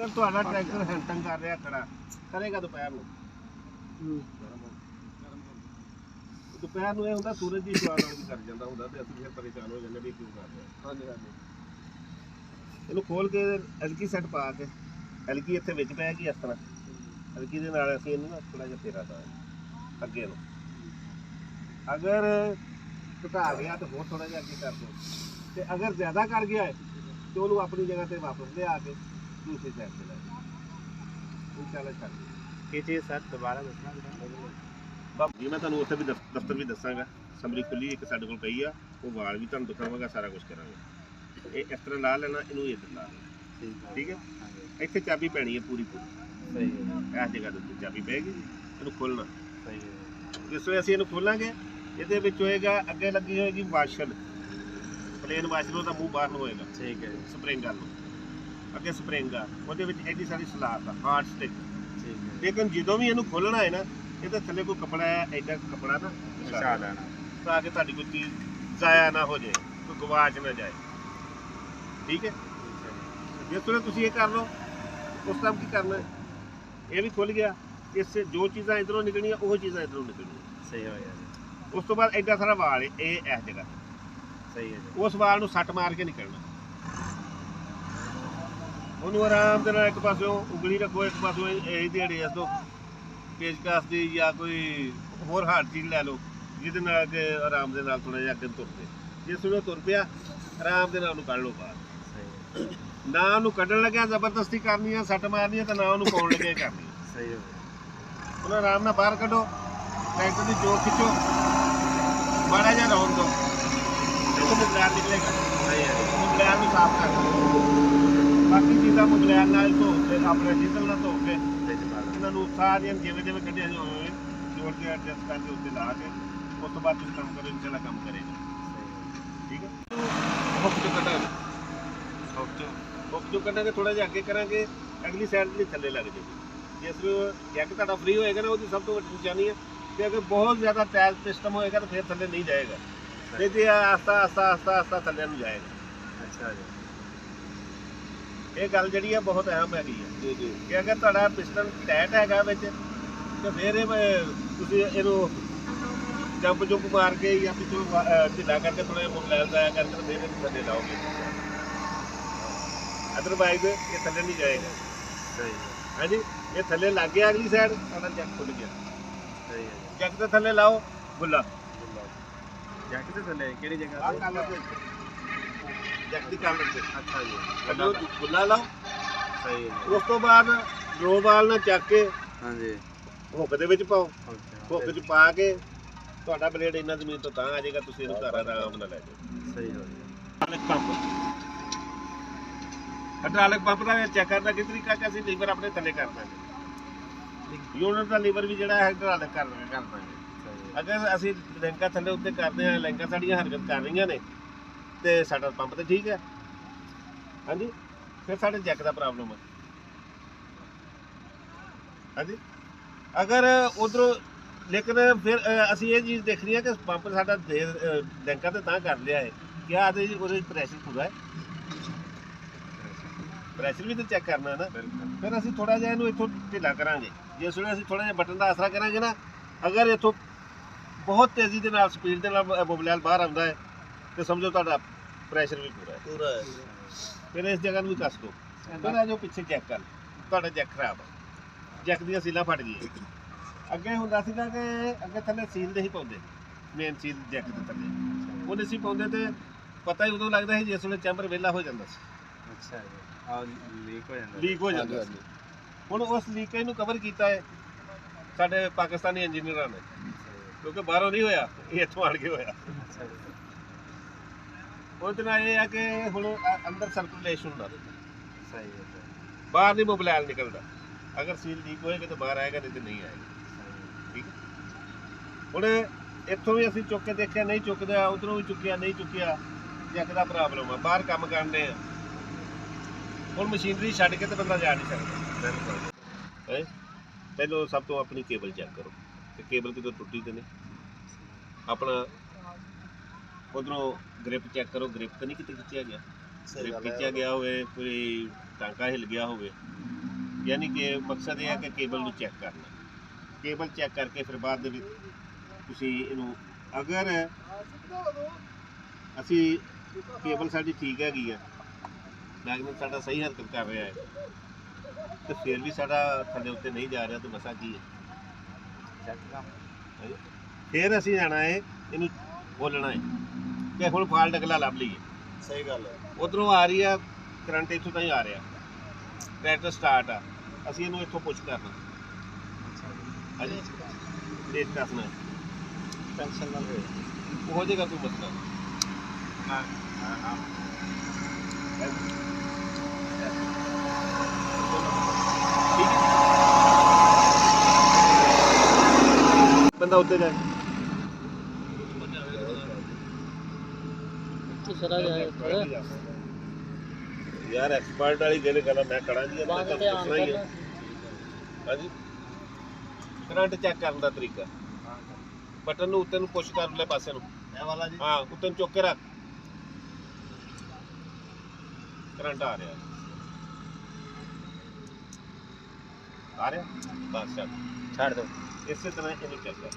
अगर ਤੁਹਾਡਾ ਟਰੈਕਟਰ ਹੈਂਟਿੰਗ ਕਰ ਰਿਹਾ ਖੜਾ ਕਰੇਗਾ ਦੁਪਹਿਰ ਨੂੰ ਦੁਪਹਿਰ ਨੂੰ ਇਹ ਹੁੰਦਾ ਸੂਰਜ ਦੀ ਸ਼ੁਆ ਨਾਲ ਵੀ ਕਰ ਜਾਂਦਾ ਹੁੰਦਾ ਤੇ ਅਸੀਂ ਫਿਰ ਪਰੇਸ਼ਾਨ ਹੋ ਜਾਂਦੇ ਵੀ ਕਿਉਂ ਕਰ ਰਿਹਾ। ਹਾਂਜੀ ਹਾਂਜੀ ਇਹਨੂੰ ਖੋਲ ਕੇ ਹਲਕੀ ਸੈੱਟ ਪਾ ਕੇ ਹਲਕੀ ਇੱਥੇ ਵਿੱਚ ਪੈ ਗਈ ਇਸ ਤਰ੍ਹਾਂ ਹਲਕੀ ਦੇ ਨਾਲ ਅਸੀਂ ਇਹਨੂੰ ਨਾ ਥੋੜਾ ਜਿਹਾ ਫੇਰਾ ਦਾਂਗੇ ਅੱਗੇ ਨੂੰ। ਅਗਰ ਘਟਾ ਗਿਆ ਤਾਂ ਹੋਰ ਥੋੜਾ ਜਿਹਾ ਅੱਗੇ ਕਰ ਦਿਓ ਤੇ ਅਗਰ ਜ਼ਿਆਦਾ ਕਰ ਗਿਆ ਹੈ ਤੇ ਉਹਨੂੰ ਆਪਣੀ ਜਗ੍ਹਾ ਤੇ ਵਾਪਸ ਲਿਆ ਕੇ दूसरी साइड से लाए इंशाल्लाह कर ये चीज़ सर दोबारा दसना जी मैं ਤੁਹਾਨੂੰ ਉੱਥੇ ਵੀ ਦਫ਼ਤਰ ਵੀ ਦੱਸਾਂਗਾ। ਸਮਰੀ ਖੁੱਲੀ ਇੱਕ ਸਾਡੇ ਕੋਲ ਪਈ ਆ ਉਹ ਵਾਲ ਵੀ ਤੁਹਾਨੂੰ ਦਿਖਾਵਾਂਗਾ ਸਾਰਾ ਕੁਝ ਕਰਾਂਗੇ। ਇਹ ਇਸ ਤਰ੍ਹਾਂ ਲਾ ਲੈਣਾ ਇਹਨੂੰ ਇੱਧਰ ਲਾ ਲੈਣਾ ਠੀਕ ਹੈ। ਇੱਥੇ ਚਾਬੀ ਪੈਣੀ ਹੈ ਪੂਰੀ ਪੂਰੀ ਸਹੀ ਹੈ। ਇਸ ਜਗ੍ਹਾ ਦੇ ਉੱਤੇ ਚਾਬੀ ਪੈਗੀ ਇਹਨੂੰ ਖੋਲਣਾ ਸਹੀ ਹੈ। ਜਿਸ ਵੇਲੇ ਅਸੀਂ ਇਹਨੂੰ ਖੋਲਾਂਗੇ ਇਹਦੇ ਵਿੱਚ ਹੋਏਗਾ ਅੱਗੇ ਲੱਗੀ ਹੋਏਗੀ ਵਾਸ਼ਰ ਪਲੇਨ ਵਾਸ਼ਰ ਉਹਦਾ ਮੂੰਹ ਬਾਹਰ ਨੂੰ ਹੋਏਗਾ ਠੀਕ ਹੈ। ਸਪਰਿੰਗ ਵੱਲ ਨੂੰ ਅੱਗੇ ਸਪਰਿੰਗ ਆ ਉਹਦੇ ਵਿੱਚ ਐਡੀ ਸਾਰੀ ਸਲਾਦ ਆ ਹਾਰਡ ਸਟਿਕ ਲੇਕਿਨ ਜਦੋਂ ਵੀ ਇਹਨੂੰ ਖੋਲਣਾ ਹੈ ਨਾ ਇਹਦੇ ਥੱਲੇ ਕੋਈ ਕੱਪੜਾ ਹੈ ਐਡਾ ਕੱਪੜਾ ਨਾ ਵਿਛਾ ਲੈਣਾ ਤਾਂ ਕਿ ਤੁਹਾਡੀ ਕੋਈ ਚੀਜ਼ ਜ਼ਾਇਆ ਨਾ ਹੋ ਜਾਏ ਕੋਈ ਗਵਾਚ ਨਾ ਜਾਏ ਠੀਕ ਹੈ। ਜਿਸ ਤਰ੍ਹਾਂ ਤੁਸੀਂ ਇਹ ਕਰ ਲਓ ਉਸ ਟਾਈਮ ਕੀ ਕਰਨਾ ਇਹ ਵੀ ਖੁੱਲ ਗਿਆ ਇਸ ਜੋ ਚੀਜ਼ਾਂ ਇੱਧਰੋਂ ਨਿਕਲਣੀਆਂ ਉਹ ਚੀਜ਼ਾਂ ਇੱਧਰੋਂ ਨਿਕਲਣੀਆਂ ਸਹੀ ਹੋ ਗਿਆ। ਉਸ ਤੋਂ ਬਾਅਦ ਐਡਾ ਸਾਰਾ ਵਾਲ ਇਹ ਇਸ ਜਗ੍ਹਾ ਸਹੀ ਹੈ ਉਸ ਵਾਲ ਨੂੰ ਸੱਟ ਮਾਰ ਕੇ ਨਿਕਲਣਾ ਉਹਨੂੰ ਆਰਾਮ ਦੇ ਨਾਲ ਇੱਕ ਪਾਸਿਓਂ ਉਂਗਲੀ ਰੱਖੋ ਇੱਕ ਪਾਸਿਓਂ ਇਹ ਦਿਹਾੜੇ ਇਸ ਤੋਂ ਪੇਚਕਸ ਦੀ ਜਾਂ ਕੋਈ ਹੋਰ ਹਾਰਡ ਚੀਜ਼ ਲੈ ਲਓ ਜਿਹਦੇ ਨਾਲ ਕਿ ਆਰਾਮ ਦੇ ਨਾਲ ਥੋੜ੍ਹਾ ਜਿਹਾ ਅੱਗੇ ਤੁਰ ਪਏ। ਜਿਸ ਵੇਲੇ ਤੁਰ ਪਿਆ ਆਰਾਮ ਦੇ ਨਾਲ ਉਹਨੂੰ ਕੱਢ ਲਓ ਬਾਹਰ ਨਾ ਉਹਨੂੰ ਕੱਢਣ ਲੱਗਿਆ ਜ਼ਬਰਦਸਤੀ ਕਰਨੀ ਆ ਸੱਟ ਮਾਰਨੀ ਆ ਤੇ ਨਾ ਉਹਨੂੰ ਪਾਉਣ ਲੱਗਿਆ ਕਰਨੀ ਸਹੀ ਹੋ ਉਹਨੂੰ ਆਰਾਮ ਨਾਲ ਬਾਹਰ ਕੱਢੋ ਟਰੈਕਟਰ ਦੀ ਜੋੜ ਖਿੱਚੋ ਮਾੜਾ ਜਿਹਾ ਲਾਉਣ ਦਿਓ ਦੇਖੋ ਮੁਗਲੈਰ ਨਿਕਲੇਗਾ ਮੁਗਲੈਰ ਨੂੰ ਸਾਫ਼ ਕਰ ਦਿਓ। ਬਾਕੀ ਚੀਜ਼ਾਂ ਮੁਗਲੈਰ ਨਾਲ ਧੋ ਕੇ ਆਪਣੇ ਡੀਜ਼ਲ ਨਾਲ ਧੋ ਕੇ ਇਹਨਾਂ ਨੂੰ ਸਾਰੀਆਂ ਜਿਵੇਂ ਜਿਵੇਂ ਕੱਢਿਆ ਹੋਵੇ ਜੋੜ ਕੇ ਐਡਜਸਟ ਕਰਕੇ ਉੱਤੇ ਲਾ ਕੇ ਉਸ ਤੋਂ ਬਾਅਦ ਤੁਸੀਂ ਕੰਮ ਕਰੋ ਇਨਸ਼ਾਅੱਲਾ ਕੰਮ ਕਰੇਗਾ ਠੀਕ ਹੈ। ਹੁੱਕ ਤੋਂ ਕੱਢਾਂਗੇ ਹੁੱਕ ਤੋਂ ਕੱਢਾਂਗੇ ਥੋੜਾ ਜਿਹਾ ਅੱਗੇ ਕਰਾਂਗੇ ਅਗਲੀ ਸਾਈਡ ਲਈ ਥੱਲੇ ਲੱਗ ਜਾਏਗੀ। ਜਿਸ ਨੂੰ ਜੈਕ ਤੁਹਾਡਾ ਫ੍ਰੀ ਹੋਏਗਾ ਨਾ ਉਹਦੀ ਸਭ ਤੋਂ ਵੱਡੀ ਨਿਸ਼ਾਨੀ ਹੈ ਕਿ ਅਗਰ ਬਹੁਤ ਜ਼ਿਆਦਾ ਟਾਇਰ ਸਿਸਟਮ ਹੋਏਗਾ ਤਾਂ ਫਿਰ ਥੱਲੇ ਨਹੀਂ ਜਾਏਗਾ ਨਹੀਂ ਤੇ ਆਸਤਾ ਆਸਤਾ ਆਸਤਾ ਆਸਤਾ ਥੱਲੇ ਨੂੰ ਜਾਏਗਾ। ਅੱਛਾ ਜੀ ਇਹ ਗੱਲ ਜਿਹੜੀ ਆ ਬਹੁਤ ਅਹਿਮ ਹੈਗੀ ਆ ਜੀ ਜੀ ਕਿ ਅਗਰ ਤੁਹਾਡਾ ਪਿਸਟਨ ਟਾਈਟ ਹੈਗਾ ਵਿੱਚ ਤੇ ਫਿਰ ਇਹ ਤੁਸੀਂ ਇਹਨੂੰ ਜੰਪ ਜੁੰਪ ਮਾਰ ਕੇ ਜਾਂ ਪਿੱਛੋਂ ਢਿੱਲਾ ਕਰਕੇ ਥੋੜਾ ਜਿਹਾ ਮੁਗਲੈਲ ਜਾਇਆ ਕਰਕੇ ਫਿਰ ਇਹਨੂੰ ਥੱਲੇ ਲਾਓਗੇ ਅਦਰਵਾਈਜ਼ ਇਹ ਥੱਲੇ ਨਹੀਂ ਜਾਏਗਾ ਸਹੀ ਹਾਂਜੀ ਇਹ ਥੱਲੇ ਲੱਗ ਗਿਆ ਅਗਲੀ ਸਾਈਡ ਤੁਹਾਡਾ ਜੈਕ ਖੁੱਲ ਗਿਆ ਸਹੀ ਹੈ। ਜੈਕ ਦੇ ਥੱਲੇ ਲਾਓ ਗੁੱਲਾ ਜੈਕ ਦੇ ਥੱਲੇ ਕਿਹੜੀ ਜਗ੍ਹਾ ਤੇ ਜੈਕ ਦੀ ਕਾਲਰ ਤੇ ਅੱਛਾ ਜੀ ਗੁੱਲਾ ਲਾਓ ਸਹੀ ਹੈ। ਉਸ ਤੋਂ ਬਾਅਦ ਡਰੋ ਬਾਲ ਨਾਲ ਚੱਕ ਕੇ ਹਾਂਜੀ ਹੁੱਕ ਦੇ ਵਿੱਚ ਪਾਓ ਹੁੱਕ 'ਚ ਪਾ ਕੇ ਤੁਹਾਡਾ ਬਲੇਡ ਇੰਨਾ ਜ਼ਮੀਨ ਤੋਂ ਤਾਂ ਆ ਜਾਏਗਾ ਤੁਸੀਂ ਇਹਨੂੰ ਘਰ ਆਰਾਮ ਨਾਲ ਲੈ ਜਾਓ ਸਹੀ ਹੋ ਗਿਆ। ਹਾਈਡ੍ਰੋਲਿਕ ਪੰਪ ਦਾ ਚੈੱਕ ਕਰਨ ਦਾ ਕਿਸ ਤਰੀਕਾ ਕਿ ਅਸੀਂ ਲੀਵਰ ਆਪਣੇ ਥੱਲੇ ਕਰ ਦਾਂਗੇ ਯੂਨਿਟ ਦਾ ਲੀਵਰ ਵੀ ਜਿਹੜਾ ਹਾਈਡ੍ਰੋਲਿਕ ਕਰ ਦਾਂਗੇ। ਅਗਰ ਅਸੀਂ ਲੈਂਕਾਂ ਥੱਲੇ ਉੱਤੇ ਕਰਦੇ ਹਾਂ ਲੈਂਕਾਂ ਸਾਡੀਆਂ ਹਰਕਤ ਕਰ ਰਹੀਆਂ ਨੇ ਤੇ ਸਾਡਾ ਪੰਪ ਤਾਂ ਠੀਕ ਹੈ ਹਾਂਜੀ ਫਿਰ ਸਾਡੇ ਜੈਕ ਦਾ ਪ੍ਰੋਬਲਮ ਹੈ ਹਾਂਜੀ ਅਗਰ ਉਧਰੋਂ ਲੇਕਿਨ ਫਿਰ ਅਸੀਂ ਇਹ ਚੀਜ਼ ਦੇਖਣੀ ਹੈ ਕਿ ਪੰਪ ਸਾਡਾ ਲੈਂਕਾਂ ਤੇ ਤਾਂ ਕਰ ਲਿਆ ਹੈ ਕਿ ਆਦੇ ਉਹਦੇ ਪ੍ਰੈਸ਼ਰ ਪੂਰਾ ਹੈ ਪ੍ਰੈਸ਼ਰ ਵੀ ਤਾਂ ਚੈੱਕ ਕਰਨਾ ਹੈ ਨਾ ਫਿਰ ਅਸੀਂ ਥੋੜਾ ਜਿਹਾ ਇਹਨੂੰ ਇੱਥੋਂ ਢਿੱਲਾ ਕਰਾਂਗੇ ਜਿਸ ਵੇਲੇ ਅਸੀਂ ਥੋੜਾ ਜਿਹਾ ਬਟਨ ਦਾ ਆਸਰਾ ਕਰਾਂਗੇ ਨਾ ਅਗਰ ਇੱਥੋਂ ਬਹੁਤ ਤੇਜ਼ੀ ਦੇ ਨਾਲ ਸਪੀਡ ਦੇ ਨਾਲ ਮੁਗਲੈਲ ਬਾਹਰ ਆਉਂਦਾ ਹੈ ਤੇ ਸਮਝੋ ਤੁਹਾਡਾ ਪ੍ਰੈਸ਼ਰ ਵੀ ਪੂਰਾ ਹੈ ਫਿਰ ਇਸ ਜਗ੍ਹਾ ਨੂੰ ਵੀ ਕੱਸ ਦਿਓ ਫਿਰ ਆ ਜਾਓ ਪਿੱਛੇ ਚੈੱਕ ਕਰ ਤੁਹਾਡਾ ਜੈਕ ਖਰਾਬ ਹੈ ਜੈਕ ਦੀਆਂ ਸੀਲਾਂ ਫਟ ਗਈਆਂ ਅੱਗੇ ਹੁੰਦਾ ਸੀਗਾ ਕਿ ਅੱਗੇ ਥੱਲੇ ਸੀਲ ਦੇ ਹੀ ਪਾਉਂਦੇ ਮੇਨ ਸੀਲ ਜੈਕ ਦੇ ਥੱਲੇ ਉਹਦੇ ਸੀ ਪਾਉਂਦੇ ਤੇ ਪਤਾ ਹੀ ਉਦੋਂ ਲੱਗਦਾ ਸੀ ਜਿਸ ਵੇਲੇ ਚੈਂਬਰ ਵਿਹਲਾ ਹੋ ਜਾਂਦਾ ਸੀ ਅੱਛਾ ਜੀ ਲੀਕ ਹੋ ਜਾਂਦਾ ਸੀ। ਹੁਣ ਉਸ ਲੀਕੇਜ ਨੂੰ ਕਵਰ ਕੀਤਾ ਹੈ ਸਾਡੇ ਪਾਕਿਸਤਾਨੀ ਇੰਜੀਨੀਅਰਾਂ ਨੇ ਕਿਉਂਕਿ ਬਾਹਰੋਂ ਨਹੀਂ ਹੋਇਆ ਇਹ ਇੱਥੋਂ ਆਣ ਕੇ ਹੋਇਆ ਉਹਦੇ ਨਾਲ ਇਹ ਆ ਕਿ ਹੁਣ ਅੰਦਰ ਸਰਕੂਲੇਸ਼ਨ ਹੁੰਦਾ ਸਹੀ ਹੈ ਬਾਹਰ ਨਹੀਂ ਮੁਗਲੈਲ ਨਿਕਲਦਾ ਅਗਰ ਸੀਲ ਲੀਕ ਹੋਏਗਾ ਤਾਂ ਬਾਹਰ ਆਏਗਾ ਨਹੀਂ ਤਾਂ ਨਹੀਂ ਆਏਗਾ ਠੀਕ ਹੁਣ ਇੱਥੋਂ ਵੀ ਅਸੀਂ ਚੁੱਕ ਕੇ ਦੇਖਿਆ ਨਹੀਂ ਚੁੱਕਦਾ ਉਧਰੋਂ ਵੀ ਚੁੱਕਿਆ ਨਹੀਂ ਚੁੱਕਿਆ ਜੈਕ ਦਾ ਪ੍ਰੋਬਲਮ ਆ ਬਾਹਰ ਕੰਮ ਕਰਨੇ ਆ ਹੁਣ ਮਸ਼ੀਨਰੀ ਛੱਡ ਕੇ ਤਾਂ ਬੰਦਾ ਜਾ ਨਹੀਂ ਸਕਦਾ ਬਿਲਕੁਲ ਪਹਿਲਾਂ ਸਭ ਤੋਂ ਆਪਣੀ ਕੇਬਲ ਚੈੱਕ ਕਰੋ ਕਿ ਕੇਬਲ ਕਿਤੋਂ ਟੁੱਟੀ ਤੇ ਨਹੀਂ ਆਪਣਾ ਉਧਰੋਂ ਗ੍ਰਿਪ ਚੈੱਕ ਕਰੋ ਗ੍ਰਿਪ ਤਾਂ ਨਹੀਂ ਕਿਤੇ ਖਿੱਚਿਆ ਗਿਆ ਗ੍ਰਿਪ ਖਿੱਚਿਆ ਗਿਆ ਹੋਵੇ ਕੋਈ ਟਾਂਕਾ ਹਿੱਲ ਗਿਆ ਹੋਵੇ ਯਾਨੀ ਕਿ ਮਕਸਦ ਇਹ ਹੈ ਕਿ ਕੇਬਲ ਨੂੰ ਚੈੱਕ ਕਰਨਾ। ਕੇਬਲ ਚੈੱਕ ਕਰਕੇ ਫਿਰ ਬਾਅਦ ਦੇ ਵਿੱਚ ਤੁਸੀਂ ਇਹਨੂੰ, ਅਗਰ ਅਸੀਂ ਕੇਬਲ ਸਾਡੀ ਠੀਕ ਹੈਗੀ ਆ, ਮੈਗਨੇਟ ਸਾਡਾ ਸਹੀ ਹਰਕਤ ਕਰ ਰਿਹਾ ਹੈ, ਤੇ ਫਿਰ ਵੀ ਸਾਡਾ ਥੱਲੇ ਉੱਤੇ ਨਹੀਂ ਜਾ ਰਿਹਾ, ਤਾਂ ਮਸਾ ਕੀ ਹੈ। ਫਿਰ ਅਸੀਂ ਜਾਣਾ ਹੈ ਇਹਨੂੰ ਬੋਲਣਾ ਹੈ ਕਿ ਹੁਣ ਫਾਲਟ ਅਗਲਾ ਲੱਭ ਲਈਏ। ਸਹੀ ਗੱਲ ਹੈ। ਉਧਰੋਂ ਆ ਰਹੀ ਆ ਕਰੰਟ, ਇੱਥੋਂ ਤਾਂ ਹੀ ਆ ਰਿਹਾ, ਟਰੈਕਟਰ ਸਟਾਰਟ ਆ, ਅਸੀਂ ਇਹਨੂੰ ਇੱਥੋਂ ਪੁਸ਼ ਕਰਨਾ। ਹਾਂਜੀ, ਤੇਜ਼ ਕਰਨਾ ਹੈ, ਟੈਨਸ਼ਨ ਨਾ ਲਓ। ਹੋ ਜਾਏਗਾ ਕੋਈ ਮਸਲਾ। ਠੀਕ ਹੈ, ਬੰਦਾ ਉੱਤੇ ਜਾਏ, चला जाए ਯਾਰ ਐਕਸਪਰਟ ਵਾਲੀ ਜਿਹੜੇ ਗੱਲ ਮੈਂ ਕਰਾਂ ਜੀ, ਅੰਦਰ ਤਾਂ ਪੁੱਛਣਾ ਹੀ ਹੈ। ਹਾਂਜੀ, ਕਰੰਟ ਚੈੱਕ ਕਰਨ ਦਾ ਤਰੀਕਾ, ਬਟਨ ਨੂੰ ਉੱਤੇ ਨੂੰ ਪੁਸ਼ ਕਰ ਲੈ ਪਾਸੇ ਨੂੰ, ਇਹ ਵਾਲਾ ਜੀ। ਹਾਂ ਉੱਤੇ ਨੂੰ ਚੁੱਕ ਕੇ ਰੱਖ, ਕਰੰਟ ਆ ਰਿਹਾ, ਆ ਰਿਹਾ, ਬਸ ਚੱਲ छाड़ दो। ਇਸੇ ਤਰ੍ਹਾਂ ਇਹਨੂੰ ਚੈੱਕ ਕਰ।